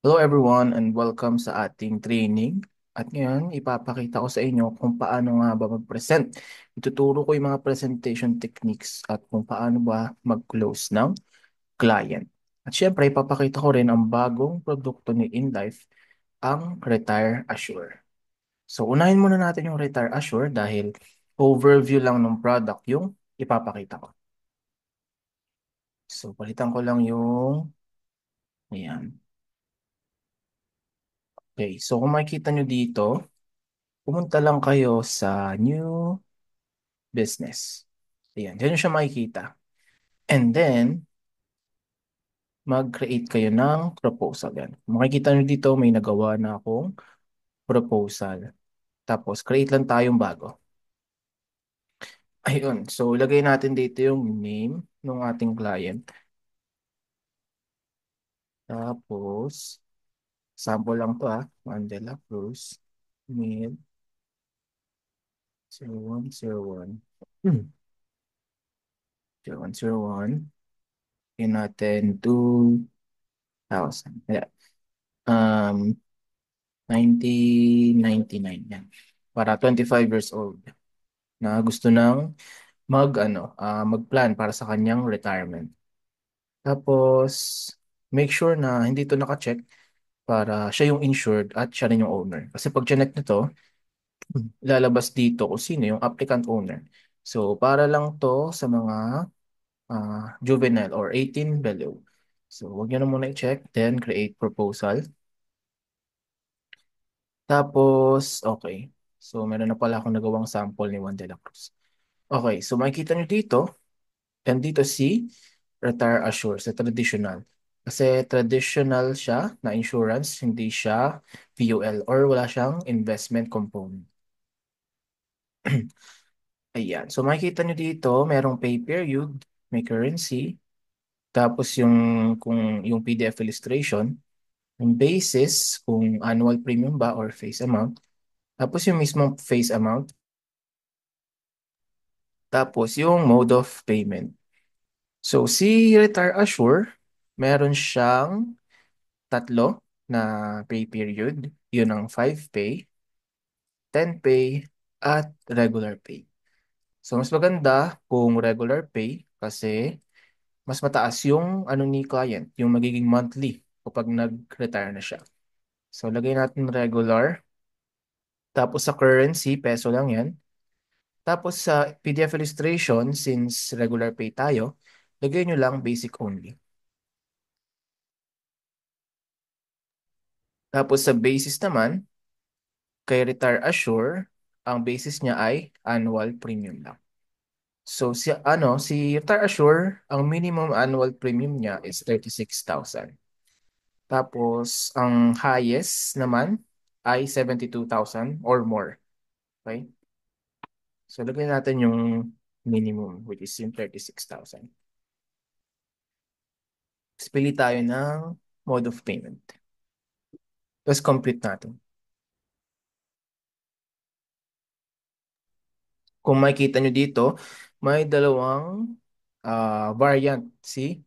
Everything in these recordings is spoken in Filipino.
Hello everyone and welcome sa ating training. At ngayon, ipapakita ko sa inyo kung paano nga ba mag-present. Ituturo ko yung mga presentation techniques at kung paano ba mag-close ng client. At syempre, ipapakita ko rin ang bagong produkto ni InLife, ang Retire Assure. So, unahin muna natin yung Retire Assure dahil overview lang ng product yung ipapakita ko. So, palitan ko lang yung, ayan. Okay, so kung makikita nyo dito, pumunta lang kayo sa new business. Ayan, dyan nyo siya makikita. And then, mag-create kayo ng proposal. Yan. Makikita nyo dito, may nagawa na akong proposal. Tapos, create lang tayong bago. Ayun, so ilagay natin dito yung name ng ating client. Tapos, sample lang to Mandela Cruz, mail 0101. 0101. Yun natin 2,000. Yeah. 1999 yan. Para 25 years old na gusto ng mag-plan para sa kanyang retirement. Tapos make sure na hindi to naka-check para siya yung insured at siya rin yung owner. Kasi pag chinek nito, lalabas dito kung sino yung applicant owner. So para lang to sa mga juvenile or 18 below. So wag niyo na muna i-check, then create proposal. Tapos, okay. So, meron na pala akong nagawang sample ni Juan de la Cruz. Okay, so makikita nyo dito, and dito si Retire Assure sa traditional. Kasi traditional siya na insurance, hindi siya VUL or wala siyang investment component. Ayan. So makikita nyo dito, merong pay period, may currency, tapos kung yung PDF illustration, yung basis, kung annual premium ba or face amount, tapos yung mismong face amount, tapos yung mode of payment. So si Retire Assure, meron siyang tatlo na pay period. Yun ang 5 pay, 10 pay, at regular pay. So mas maganda kung regular pay kasi mas mataas yung ano ni client, yung magiging monthly kapag nag-retire na siya. So lagay natin regular. Tapos sa currency, peso lang yan. Tapos sa PDF illustration, since regular pay tayo, lagay nyo lang basic only. Tapos sa basis naman, kay Retire Assure, ang basis niya ay annual premium lang. So si Retire Assure, ang minimum annual premium niya is 36,000. Tapos ang highest naman ay 72,000 or more. Okay? So lagyan natin yung minimum which is yung 36,000. Tapos pili tayo ng mode of payment. Tapos compute natin. Kung makikita nyo dito, may dalawang variant si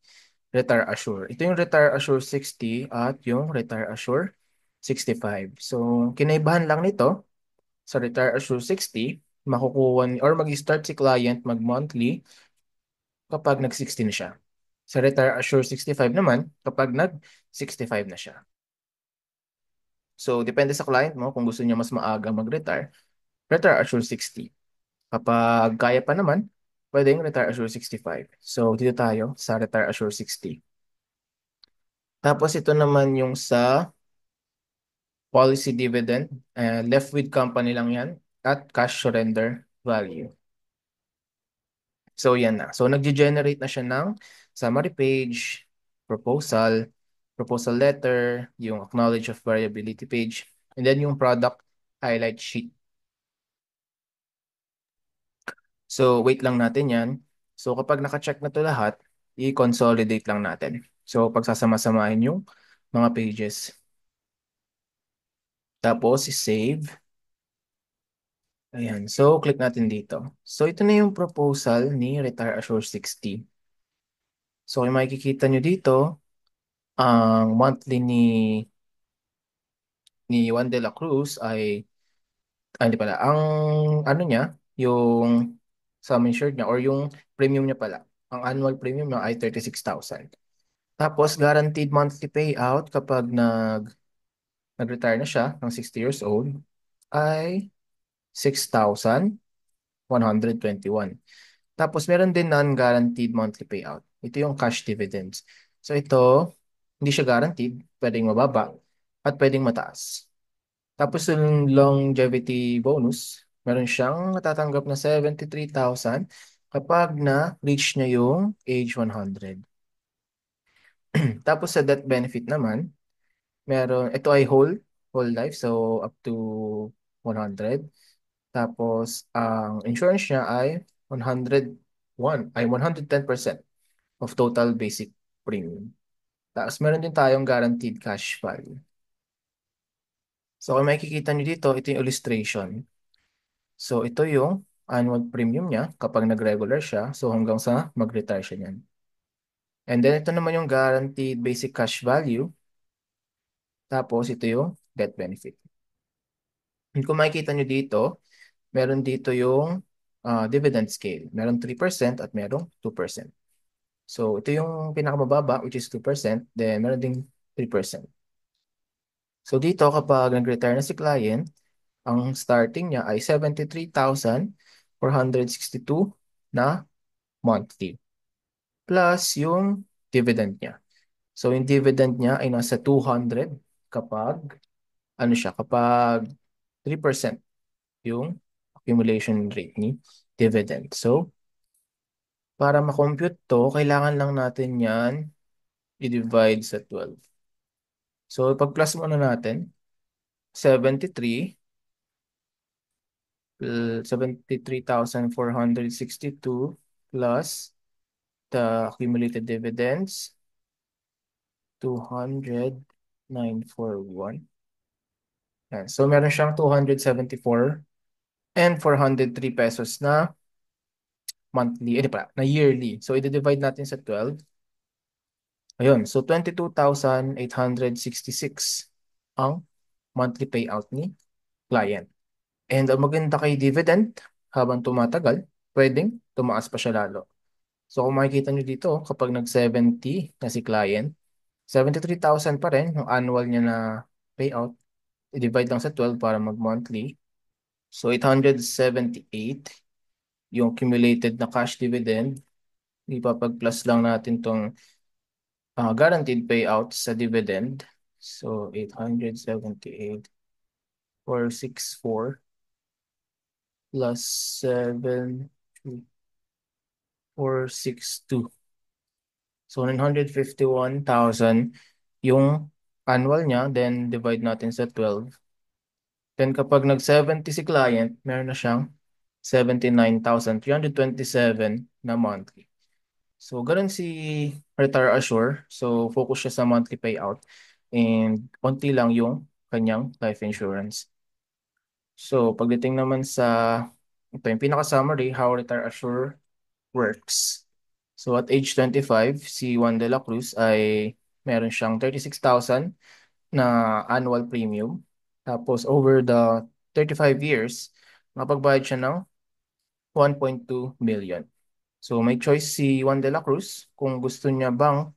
Retire Assure. Ito yung Retire Assure 60 at yung Retire Assure 65. So, kinaibahan lang nito sa Retire Assure 60, makukuha or mag-start si client mag-monthly kapag nag-60 na siya. Sa Retire Assure 65 naman, kapag nag-65 na siya. So, depende sa client mo kung gusto niya mas maaga mag-retire, Retire Assure 60. Kapag kaya pa naman, pwedeng Retire Assure 65. So, dito tayo sa Retire Assure 60. Tapos ito naman yung sa policy dividend. Left with company lang yan at cash surrender value. So, yan na. So, nag-generate na siya ng summary page, proposal, proposal letter, yung acknowledge of variability page, and then yung product highlight sheet. So, wait lang natin yan. So, kapag naka-check na to lahat, i-consolidate lang natin. So, pagsasama-samahin yung mga pages. Tapos, i-save. Ayan. So, click natin dito. So, ito na yung proposal ni Retire Assure 60. So, kung makikita nyo dito, ang monthly ni ni Juan de la Cruz ay, hindi pala, ang ano niya, yung sum insured niya or yung premium niya pala, ang annual premium niya ay 36,000. Tapos guaranteed monthly payout kapag nag-retire na siya ng 60 years old ay 6,121. Tapos meron din non-guaranteed monthly payout. Ito yung cash dividends. So ito, hindi siya guaranteed, pwedeng mababa at pwedeng mataas. Tapos yung longevity bonus, meron siyang natatanggap na 73,000 kapag na-reach niya yung age 100. Tapos sa death benefit naman, ito ay whole life, so up to 100. Tapos ang insurance niya ay 110% of total basic premium. Tapos meron din tayong guaranteed cash value. So kung makikita niyo dito, ito yung illustration. So ito yung annual premium niya kapag nag-regular siya. So hanggang sa mag-retire siya niyan. And then ito naman yung guaranteed basic cash value. Tapos ito yung death benefit. And kung makikita niyo dito, meron dito yung dividend scale. Meron 3% at merong 2%. So ito yung pinakamababa which is 2%. Then meron ding 3%. So dito kapag nag-retire na si client, ang starting niya ay 73,462 na monthly. Plus yung dividend niya. So yung dividend niya ay nasa 200 kapag kapag 3% yung accumulation rate ni dividend. So para ma-compute to, kailangan lang natin yan i-divide sa 12. So pag-plus muna natin, 73 73,462 plus the accumulated dividends, 200,941. Yan. So meron siyang 274 and 403 pesos na monthly, di pa, na yearly. So i-divide natin sa 12. Ayun, so 22,866 ang monthly payout ni client. And ang maganda kay dividend, habang tumatagal, pwedeng tumaas pa siya lalo. So kung makikita nyo dito, kapag nag-70 na si client, 73,000 pa rin yung annual niya na payout. I-divide lang sa 12 para mag-monthly. So 878 yung accumulated na cash dividend. Ipapag-plus lang natin tong guaranteed payout sa dividend. So 878 464 plus 7,462. So 951,000 yung annual niya, then divide natin sa 12. Then kapag nag-70 si client, meron na siyang 79,327 na monthly. So ganun si Retire Assure. So focus siya sa monthly payout and konti lang yung kanyang life insurance. So pagdating naman ito yung pinaka-summary, how Retire Assure works. So at age 25, si Juan de la Cruz ay meron siyang 36,000 na annual premium. Tapos over the 35 years, makapagbayad siya ng 1.2 million. So may choice si Juan de la Cruz kung gusto niya bang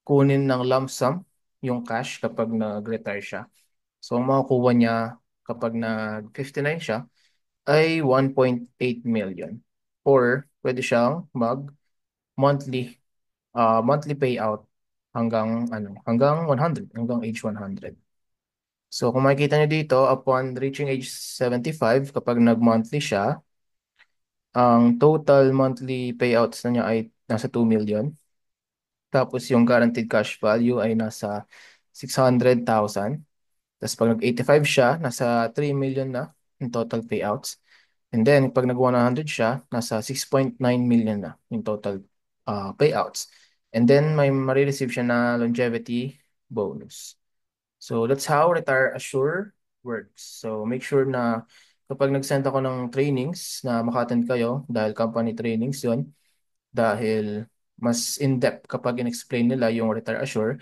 kunin ng lump sum yung cash kapag nag-retire siya. So ang makukuha niya kapag nag-59 siya ay 1.8 million. Or pwede siyang monthly payout hanggang 100, hanggang age 100. So kung makikita niyo dito, upon reaching age 75, kapag nag-monthly siya, ang total monthly payouts na niya ay nasa 2 million. Tapos yung guaranteed cash value ay nasa 600,000. Tapos pag nag-85 siya, nasa 3 million na yung total payouts. And then pag nag-100 siya, nasa 6.9 million na yung total payouts. And then may marireceive siya na longevity bonus. So that's how Retire Assure works. So make sure na kapag nag-send ako ng trainings na maka-attend kayo dahil company trainings yon, dahil mas in-depth kapag in-explain nila yung Retire Assure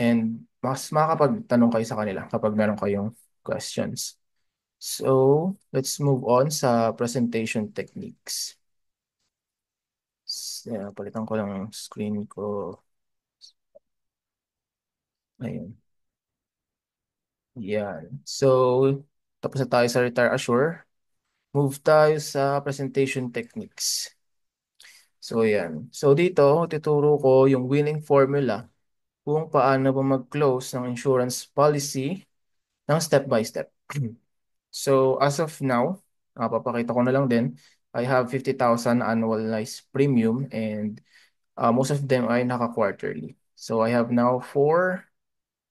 and mas makakapagtanong kayo sa kanila kapag meron kayong questions. So, let's move on sa presentation techniques. Palitan ko lang ang screen ko. Ayun. Yan. So, tapos na tayo sa Retire Assure. Move tayo sa presentation techniques. So, yan. So, dito, tuturo ko yung winning formula kung paano ba mag-close ng insurance policy ng step by step. So, as of now, papakita ko na lang din, I have 50,000 annualized premium and most of them ay naka-quarterly. So, I have now four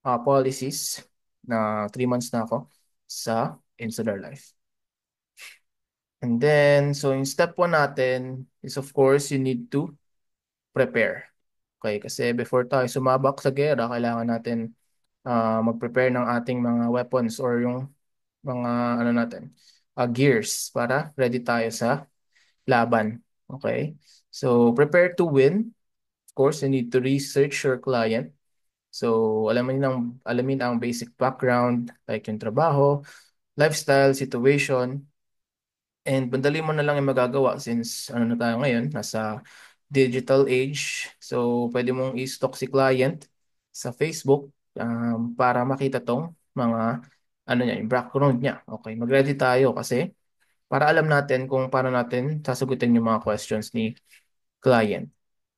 policies na 3 months na ako sa Insular Life. And then, so in step 1 natin is of course, you need to prepare. Okay, kasi before tayo sumabak sa gera, kailangan natin mag-prepare ng ating mga weapons or yung mga ano natin, gears para ready tayo sa laban. Okay? So, prepare to win. Of course, you need to research your client. So, alamin ang basic background, like yung trabaho, lifestyle, situation, and madali mo na lang yung magagawa since ano na tayo ngayon, nasa digital age. So, pwede mong i-stalk si client sa Facebook para makita tong mga ano niya, yung background niya. Okay, mag-ready tayo kasi para alam natin kung paano natin sasagutin yung mga questions ni client.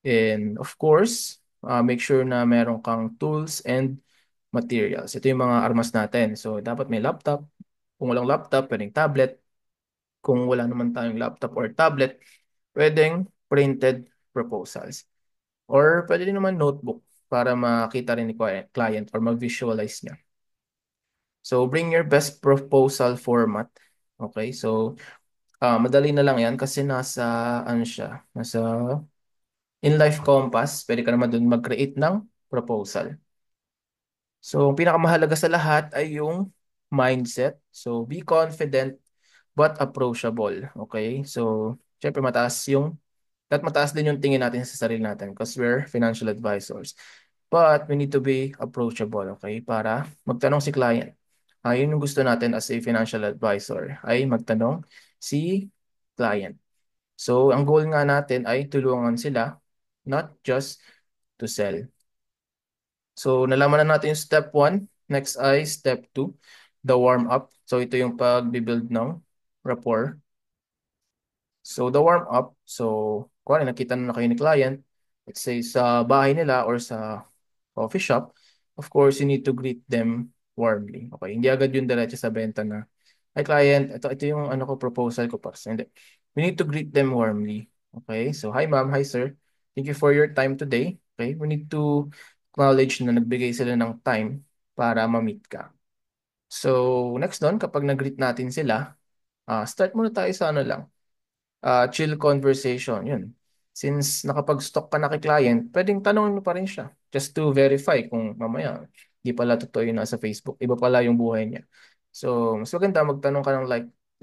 And of course, make sure na meron kang tools and materials. Ito yung mga armas natin. So, dapat may laptop. Kung walang laptop, pwedeng tablet. Kung wala naman tayong laptop or tablet, pwedeng printed proposals. Or pwede din naman notebook para makita rin ni client or mag-visualize niya. So, bring your best proposal format. Okay, so madali na lang yan kasi ano siya, nasa in Life Compass, pwede ka naman dun mag-create ng proposal. So, ang pinakamahalaga sa lahat ay yung mindset. So, be confident but approachable. Okay? So, syempre mataas din yung tingin natin sa sarili natin because we're financial advisors. But we need to be approachable, okay? Para magtanong si client. Yun yung gusto natin as a financial advisor ay magtanong si client. So, ang goal nga natin ay tulungan sila, not just to sell. So, nalaman na natin yung step 1. Next ay step 2, the warm-up. So, ito yung pag-build ng rapport. So, the warm-up. So, kung nakita na kayo ni client, let's say sa bahay nila or sa coffee shop, of course, you need to greet them warmly. Okay, hindi agad yung diretso sa benta na, hi client, ito yung ano ko, proposal ko pa. Hindi. We need to greet them warmly. Okay, so hi ma'am, hi sir. Thank you for your time today. Okay, we need to acknowledge na nagbigay sila ng time para ma-meet ka. So, next doon, kapag nag-greet natin sila, start muna tayo sa ano lang, chill conversation. Yun. Since nakapag-stock ka na kay client, pwedeng tanongin mo pa rin siya just to verify kung mamaya di pala totoo yun nasa Facebook. Iba pala yung buhay niya. So, mas maganda magtanong ka ng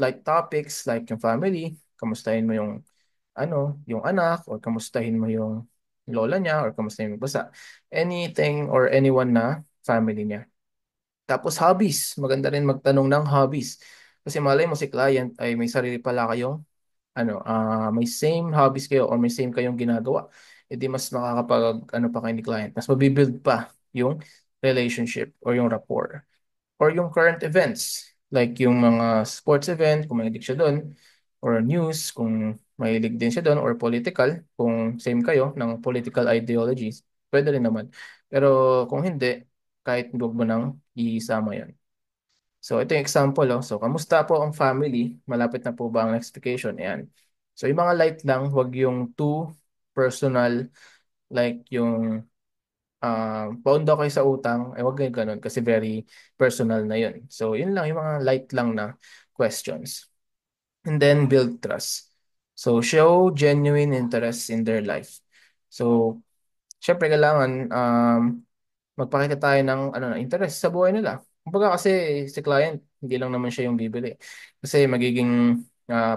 like topics like yung family, kamustahin mo yung yung anak or kamustahin mo yung lola niya or kamustahin mo basta anything or anyone na family niya. Tapos hobbies, maganda rin magtanong ng hobbies. Kasi malay mo si client ay may sarili pala kayong may same hobbies kayo or may same kayong ginagawa, edi mas makakapag pa kayo ni client, mas mabibuild pa yung relationship or yung rapport. Or yung current events, like yung mga sports event, kung mahilig siya doon, or news, kung mahilig din siya doon, or political, kung same kayo ng political ideologies, pwede rin naman. Pero kung hindi, kahit huwag mo nang isama yan. So, ito yung example. So, kamusta po ang family? Malapit na po ba ang next vacation? Ayan. So, yung mga light lang, wag yung too personal, like yung paon daw kayo sa utang, wag yung ganun kasi very personal na yun. So, yun lang, yung mga light lang na questions. And then, build trust. So, show genuine interest in their life. So, syempre kailangan magpakita tayo ng interest sa buhay nila. Kumbaga kasi si client, hindi lang naman siya yung bibili. Kasi magiging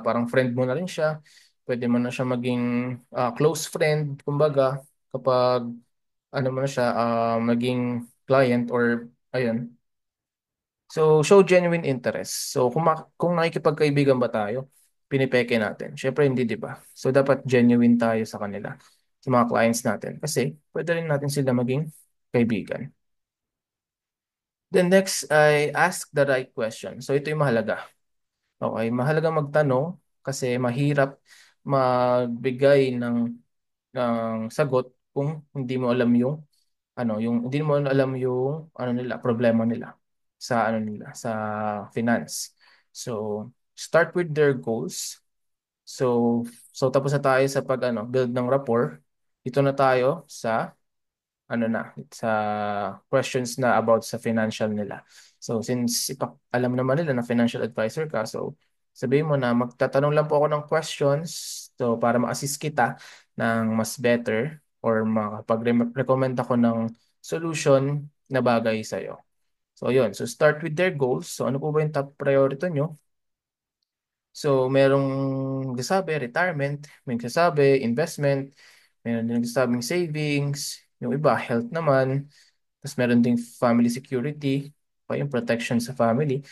parang friend mo na rin siya. Pwede mo na siya maging close friend. Kumbaga, kapag mo na siya, maging client or ayun. So, show genuine interest. So, kung nakikipagkaibigan ba tayo, pinipeke natin. Syempre, hindi, di ba? So, dapat genuine tayo sa kanila, sa mga clients natin. Kasi, pwede rin natin sila maging kaibigan. Then next ay ask the right question. So, ito yung mahalaga. Okay, mahalaga magtanong kasi mahirap magbigay ng sagot kung hindi mo alam yung hindi mo alam yung problema nila sa finance. So, start with their goals. So, tapos na tayo sa build ng rapport. Dito na tayo sa questions na about sa financial nila. So, since alam naman nila na financial advisor ka, so sabihin mo na magtatanong lang po ako ng questions so para ma-assist kita ng mas better or makapag-recommend ako ng solution na bagay sa'yo. So, yun. So, start with their goals. So, ano po ba yung top priority nyo? So, merong nagsasabi retirement, may nagsasabi investment, meron din nagsasabing savings, yung iba health naman, tapos meron ding family security, pa yung protection sa family.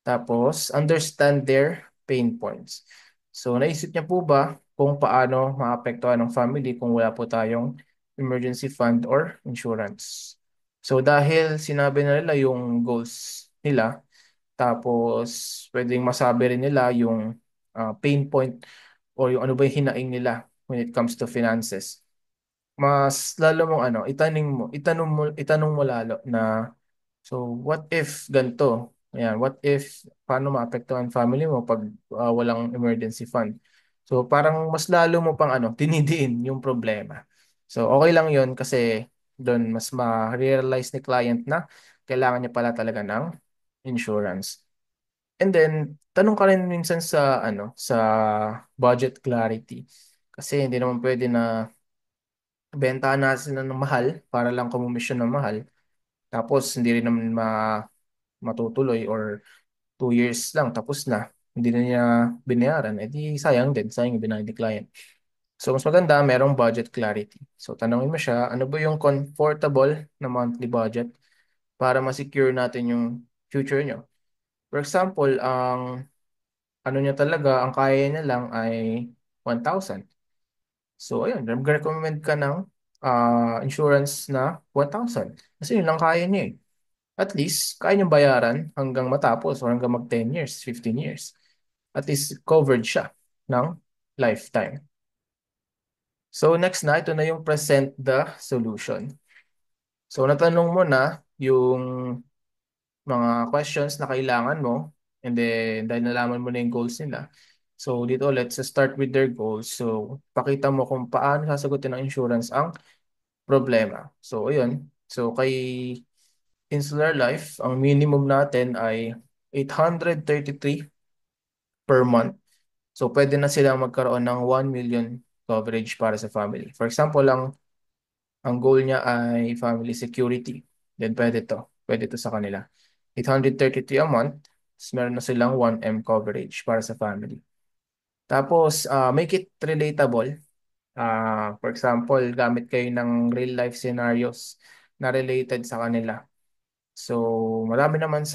Tapos, understand their pain points. So, naisip niya po ba kung paano maapektuhan ng family kung wala po tayong emergency fund or insurance? So, dahil sinabi na nila yung goals nila, tapos pwedeng masabi rin nila yung pain point o yung ano ba yung hinaing nila when it comes to finances. Mas lalo mong itanong mo lalo na so what if ganito? Ayan, what if paano maapektuhan family mo pag walang emergency fund? So parang mas lalo mo pang tinidiin yung problema. So okay lang 'yon kasi doon mas ma-realize ni client na kailangan niya pala talaga ng insurance. And then tanong ka rin minsan sa budget clarity. Kasi hindi naman pwede na bentahan natin sila ng mahal para lang kumumisyon ng mahal. Tapos hindi rin naman matutuloy or 2 years lang tapos na. Hindi na niya binayaran. Eh di sayang din. Sayang yung binayad ni client. So mas maganda merong budget clarity. So tanongin mo siya, ano ba yung comfortable na monthly budget para ma-secure natin yung future nyo. For example, ang kaya niya lang ay 1,000. So, ayun, recommend ka ng insurance na 1,000. Kasi yun lang kaya niya eh. At least, kaya niyang bayaran hanggang matapos or hanggang mag 10 years, 15 years. At least, covered siya ng lifetime. So, next na, ito na yung present the solution. So, natanong mo na yung mga questions na kailangan mo and then dahil nalaman mo na yung goals nila. So, dito let's start with their goals. So, pakita mo kung paano sasagutin ng insurance ang problema. So, ayun. So, kay Insular Life, ang minimum natin ay 833 per month. So, pwede na sila magkaroon ng 1 million coverage para sa family. For example, ang goal niya ay family security. Then, pwede to. Pwede to sa kanila. 833 a month, tapos meron na silang 1M coverage para sa family. Tapos, make it relatable. For example, gamit kayo ng real life scenarios na related sa kanila. So, marami naman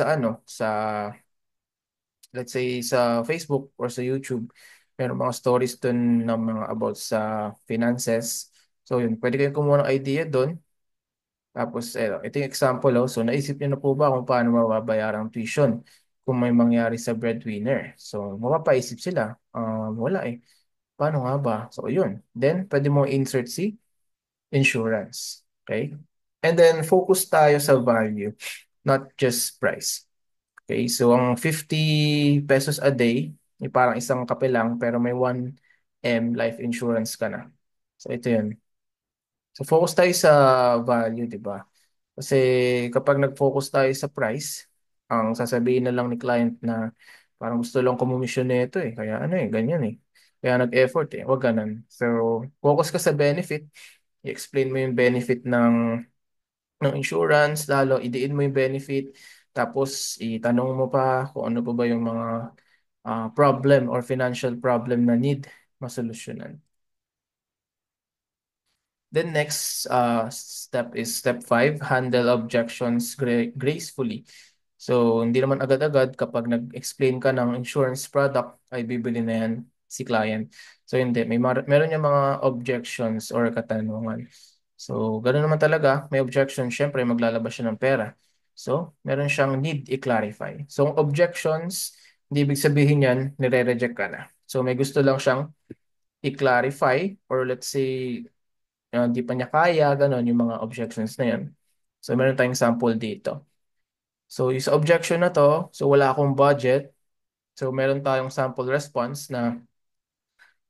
let's say sa Facebook or sa YouTube, meron mga stories dun ng mga about sa finances. So, yun, pwede kayong kumuha ng idea dun. Tapos, ito yung example. So, naisip niyo na po ba kung paano mababayaran ang tuition kung may mangyari sa breadwinner? So, mapapaisip sila. Wala eh. Paano nga ba? So, yun. Then, pwede mo insert si insurance. Okay? And then, focus tayo sa value, not just price. Okay? So, ang 50 pesos a day, parang isang kape lang, pero may 1M life insurance ka na. So, ito yun. So, focus tayo sa value, di ba? Kasi kapag nag-focus tayo sa price, ang sasabihin na lang ni client na parang gusto lang kumumisyon nito eh. Kaya ganyan eh. Kaya nag-effort eh. Huwag ganun. So, focus ka sa benefit. I-explain mo yung benefit ng insurance, lalo idiin mo yung benefit. Tapos, itanong mo pa kung ano pa ba yung mga problem or financial problem na need masolusyonan. Then next step is step 5, handle objections gracefully. So, hindi naman agad-agad kapag nag-explain ka ng insurance product ay bibili na yan si client. So, hindi. Meron yung mga objections or katanungan. So, ganoon naman talaga. May objection, syempre maglalabas siya ng pera. So, meron siyang need i-clarify. So, objections, hindi ibig sabihin yan, nire-reject ka na. So, may gusto lang siyang i-clarify or let's say, hindi pa niya kaya, ganon yung mga objections na yan. So, meron tayong sample dito. So, yung sa objection na to, so wala akong budget. So, meron tayong sample response na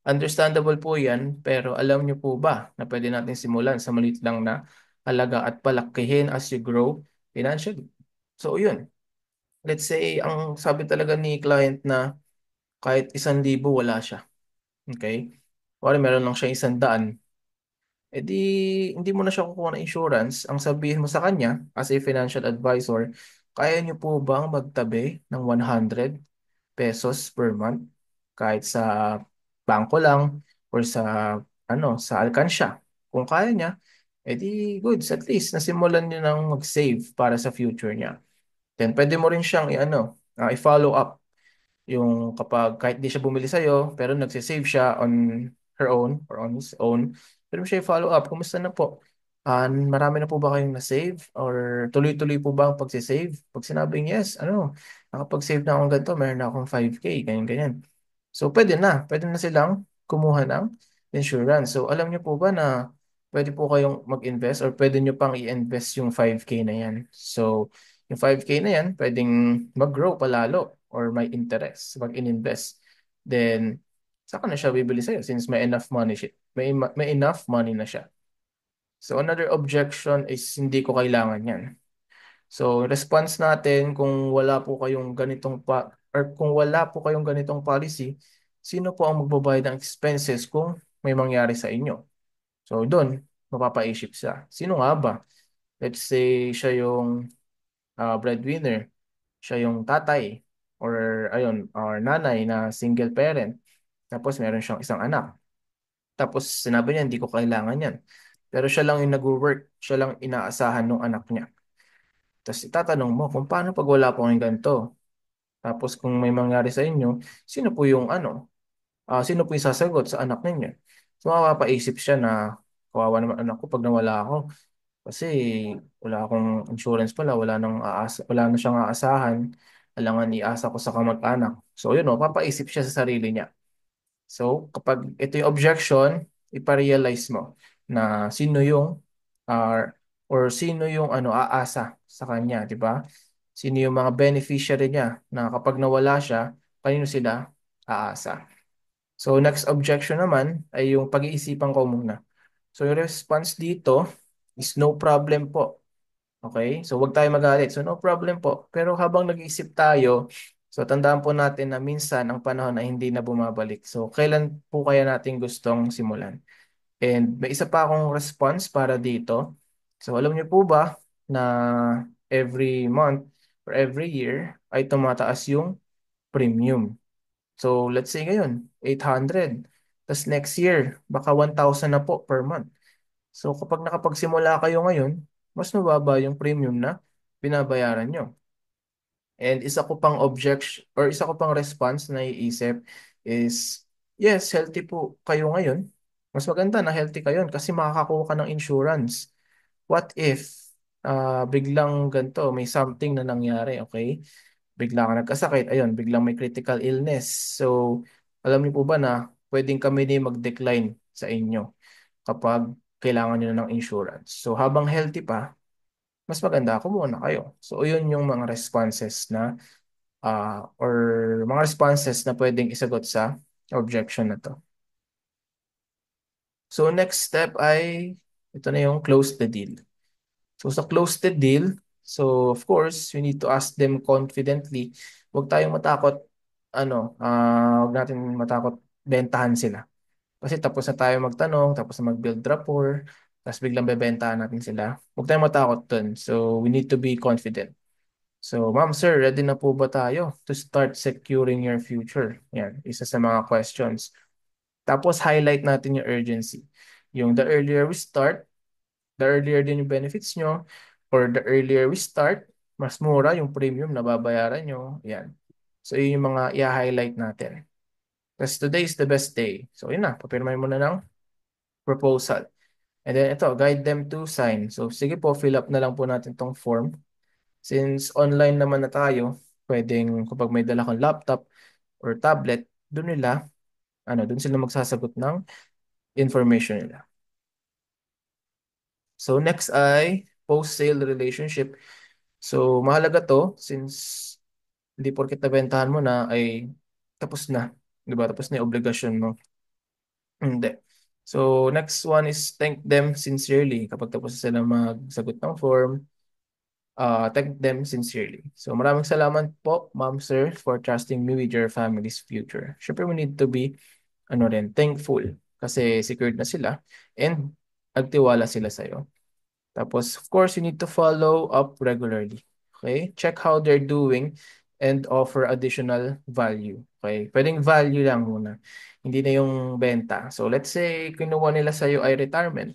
understandable po yan, pero alam niyo po ba na pwede natin simulan sa maliit lang na halaga at palakihin as you grow financially? So, yun. Let's say, ang sabi talaga ni client na kahit 1,000 wala siya. Okay? Or meron lang siya 100. Eh di, hindi mo na siya kukuha ng insurance. Ang sabihin mo sa kanya, as a financial advisor, kaya niyo po bang magtabi ng 100 pesos per month? Kahit sa bangko lang or sa sa alkansya. Kung kaya niya, edi goods, at least nasimulan niyo nang mag-save para sa future niya. Then pwede mo rin siyang i-follow up yung kapag kahit di siya bumili sa'yo, pero nagsisave siya on her own or on his own, pero mo siya i-follow up. Kumusta na po? Marami na po ba kayong na-save? Or tuloy-tuloy po ba ang pagsisave? Pag sinabing yes, nakapag-save na akong ganito, meron na akong 5K, ganyan-ganyan. So, pwede na silang kumuha ng insurance. So, alam niyo po ba na pwede po kayong mag-invest or pwede niyo pang i-invest yung 5K na yan. So, yung 5K na yan, pwedeng mag-grow palalo or may interest pag in-invest. Then, saka na siya bibili sa'yo since may enough money siya. May enough money na siya. So, another objection is hindi ko kailangan yan. So, response natin kung wala po kayong ganitong policy, sino po ang magbabayad ng expenses kung may mangyari sa inyo? So, doon, mapapaisip siya. Sino nga ba? Let's say siya yung breadwinner, siya yung tatay or ayun or nanay na single parent. Tapos meron siyang isang anak. Tapos sinabi niya hindi ko kailangan yan. Pero siya lang yung nag-work, siya lang inaasahan ng anak niya. Tapos itatanong mo kung paano pag wala po kayong ganito. Tapos kung may mangyari sa inyo, sino po yung sino po yung sasagot sa anak ninyo? So mapapaisip siya na kawawa naman anak ko pag nawala ako. Kasi wala akong insurance pala, wala na siyang aasahan. Alangan iasa ko sa kamag-anak. So yun papaisip siya sa sarili niya. So kapag ito yung objection, iparealize mo na sino yung uh, or sino yung aasa sa kanya, di ba? Sino yung mga beneficiary niya na kapag nawala siya, kanino sila aasa. So next objection naman ay yung pag-iisipan ko muna. So yung response dito is no problem po. Okay? So, wag tayo magalit. So, no problem po. Pero habang nag-iisip tayo, so tandaan po natin na minsan ang panahon ay hindi na bumabalik. So, kailan po kaya natin gustong simulan? And may isa pa akong response para dito. So, alam niyo po ba na every month or every year ay tumataas yung premium. So, let's say ngayon, 800. Tapos next year, baka 1,000 na po per month. So kapag nakapagsimula kayo ngayon, mas mababa yung premium na binabayaran nyo. And isa ko pang response na iisip is, yes, healthy po kayo ngayon. Mas maganda na healthy kayo kasi makakakuha ka ng insurance. What if biglang ganito, may something na nangyari, okay? Bigla ka nagkasakit, ayun, biglang may critical illness. So, alam niyo po ba na pwedeng kami din mag-decline sa inyo kapag kailangan nyo na ng insurance. So habang healthy pa, mas maganda ako muna kayo. So yun yung mga responses na or mga responses na pwedeng isagot sa objection na to. So next step ay ito na yung close the deal. So sa close the deal, so of course, we need to ask them confidently. Huwag tayong matakot huwag natin matakot bentahan sila. Kasi tapos na tayo magtanong, tapos na mag-build rapport, tapos biglang bebentahan natin sila. Huwag tayong matakot dun. So, we need to be confident. So, ma'am, sir, ready na po ba tayo to start securing your future? Yan, isa sa mga questions. Tapos, highlight natin yung urgency. Yung the earlier we start, the earlier din yung benefits nyo, or the earlier we start, mas mura yung premium na babayaran nyo. Yan. So, yun yung mga i-highlight natin. Kasi today is the best day. So, yun na. Papirmahin mo na ng proposal. And then ito, guide them to sign. So, sige po, fill up na lang po natin tong form. Since online naman na tayo, pwedeng kapag may dala kang laptop or tablet, doon sila magsasagot ng information nila. So next ay post-sale relationship. So mahalaga to since hindi porket nabentahan mo na ay tapos na. 'Di ba? Tapos na yung obligasyon mo. Hindi. So next one is thank them sincerely. Kapag tapos na sila magsagot ng form, thank them sincerely. So maraming salamat po, ma'am, sir, for trusting me with your family's future. Syempre, we need to be thankful kasi secured na sila and nagtiwala sila sa'yo. Tapos, of course, you need to follow up regularly. Okay? Check how they're doing and offer additional value. Okay? Pwedeng value lang muna. Hindi na yung benta. So, let's say, kinuha nila sa'yo ay retirement.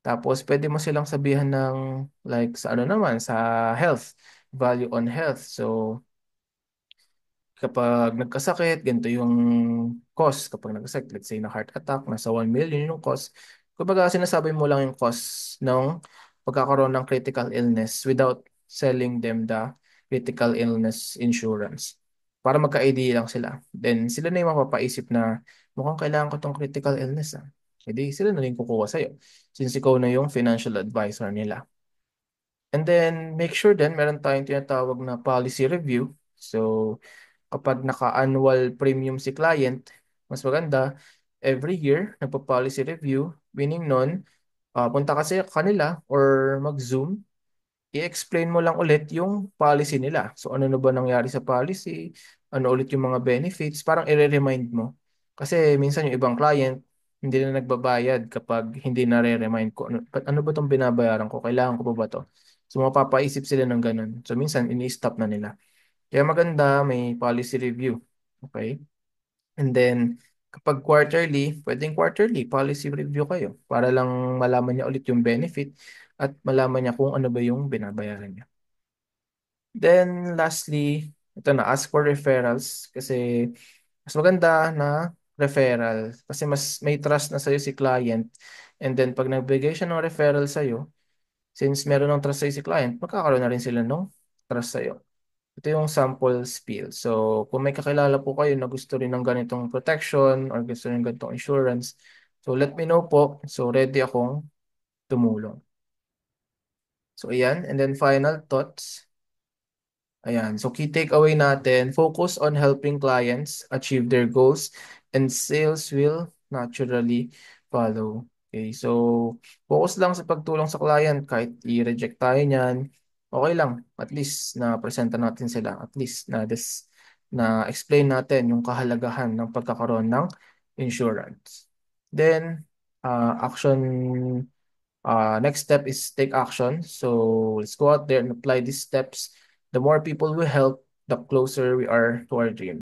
Tapos, pwede mo silang sabihan ng, like, sa ano naman, sa health, value on health. So, kapag nagkasakit, ganito yung cost. Kapag nagkasakit, let's say na heart attack, nasa 1 million yung cost. Kumbaga, sinasabi mo lang yung cost ng pagkakaroon ng critical illness without selling them the critical illness insurance. Para magka-idea lang sila. Then, sila na yung mapapaisip na mukhang kailangan ko tong critical illness. Hindi, sila na rin kukuha sa'yo. Since ikaw na yung financial advisor nila. And then, make sure din, meron tayong tinatawag na policy review. So, kapag naka-annual premium si client, mas maganda, every year, nagpa-policy review, meaning nun, punta ka sa kanila or mag-Zoom, i-explain mo lang ulit yung policy nila. So, ano na ba nangyari sa policy? Ano ulit yung mga benefits? Parang i-remind mo. Kasi minsan yung ibang client, hindi na nagbabayad kapag hindi na re-remind ko, ano ba itong binabayaran ko? Kailangan ko pa ba to? So, mapapaisip sila ng ganun. So, minsan, ini-stop na nila. Kaya maganda, may policy review. Okay? And then, kapag quarterly, pwedeng quarterly, policy review kayo para lang malaman niya ulit yung benefit at malaman niya kung ano ba yung binabayaran niya. Then, lastly, ito na, ask for referrals kasi mas maganda na referral kasi mas may trust na sa'yo si client. And then, pag nagbigay siya ng referral sa'yo, since meron ng trust sa'yo si client, magkakaroon na rin sila ng trust sa'yo. Ito yung sample spiel. So, kung may kakilala po kayo na gusto rin ng ganitong protection or gusto rin ng ganitong insurance, so let me know po. So, ready akong tumulong. So, ayan. And then, final thoughts. Ayan. So, key takeaway natin, focus on helping clients achieve their goals and sales will naturally follow. Okay. So, focus lang sa pagtulong sa client. Kahit i-reject tayo niyan, okay lang. At least na presenta natin sila. At least na explain natin yung kahalagahan ng pagkakaroon ng insurance. Then, next step is take action. So let's go out there and apply these steps. The more people we help, the closer we are to our dream.